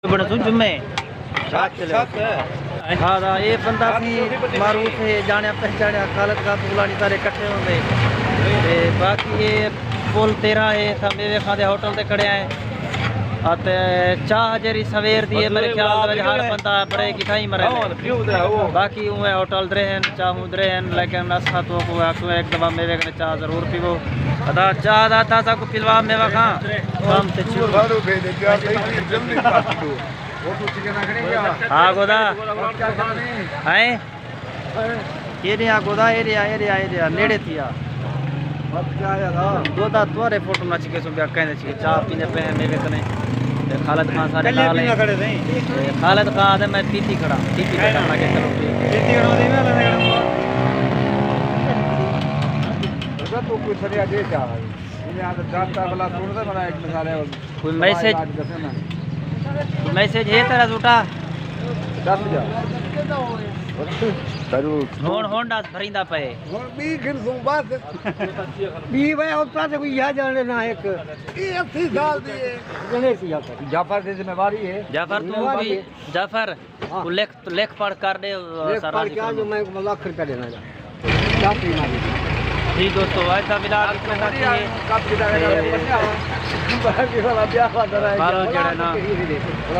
बड़ा सुन जुम्मे हाँ ये बंदा सी मारूफ है जाने पहचाने खालत का पुलानी सारे इकट्ठे होंगे बाकी ये पुल तेरा है था मेरे खाते होटल ते खड़े हैं आते चाह जरी सवेर दी है मेरे ख्याल में हर बंदा बड़े की थाई मरे बाकी उहे होटल दरे हैं चाह दरे हैं लेकिन नाश्ता तो को एक दफा मेरे कने चाह जरूर पीवो अदा चाह दा ताजा को पिलवा मेवा खा काम ते छु हाँ गोदा हैं एरिया गोदा एरिया नेड़े थिया गोदा तुम्हारे फोटो ना छिके सो क्या कहने छिके चाह पीने पे है मेरे कने खालद खान सारे नाल है खालद खान मैं पीती खड़ा के चलो पीती खड़ा दे ना तो कोई सरिया दे जा इन्हें आज डाटा वाला सुन दे बड़ा एक मिसाल है कोई मैसेज है तेरा झूठा 10 जरूर होंडा भरिंदा पे बी गिन सो बात बी भाई उतना से कोई यह जाने ना एक 80 साल दी गणेश जाफर की जिम्मेवारी है जाफर तू भी जाफर तू लेख पढ़ कर दे सारा क्या जो मैं लाख रुपया देना जा जी दोस्तों ऐसा मिला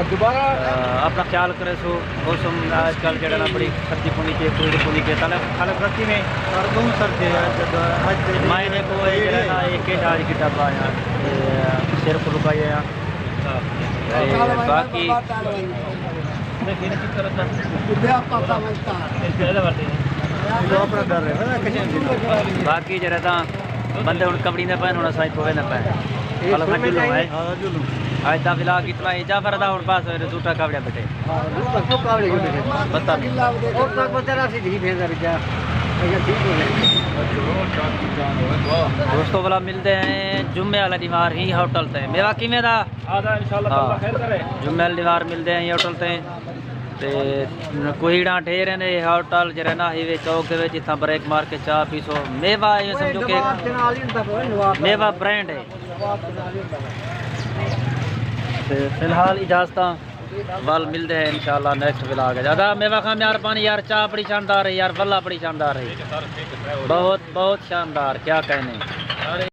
दोबारा अपना ख्याल करे सो मौसम आजकल जड़ा ना बड़ी सर्दी पुनी के पुनी के ताले खालक रखी में और बहुत सर्दी है मायने को जड़ा ना एक आज की डब्बा यार सिर को रुकाया यार बाकी देखिए किस तरह बाकी जरा बंदे हूँ कबड़ी ने पैन होना साइड पोवे ने पैन आज दा फिलहाल कितना जाफर दा हूँ पास झूठा कावड़िया बैठे पता दोस्तों वाला मिलते हैं जुम्मे वाला दीवार ही होटल से मेरा किमें दा जुम्मे वाला दीवार मिलते हैं होटल से कोईड़ा ठेरे ने होटल जरा ना हाईवे चौक के जितना ब्रेक मार के चाह पीसो मेवा ये समझो कि मेवा ब्रांड है फिलहाल इजाजत वाल मिलते हैं इंशाल्लाह नेक्स्ट व्लॉग है ज़्यादा मेवा खाम यार पानी यार चाह बड़ी शानदार है यार वल्ला बड़ी शानदार है बहुत शानदार क्या कहने।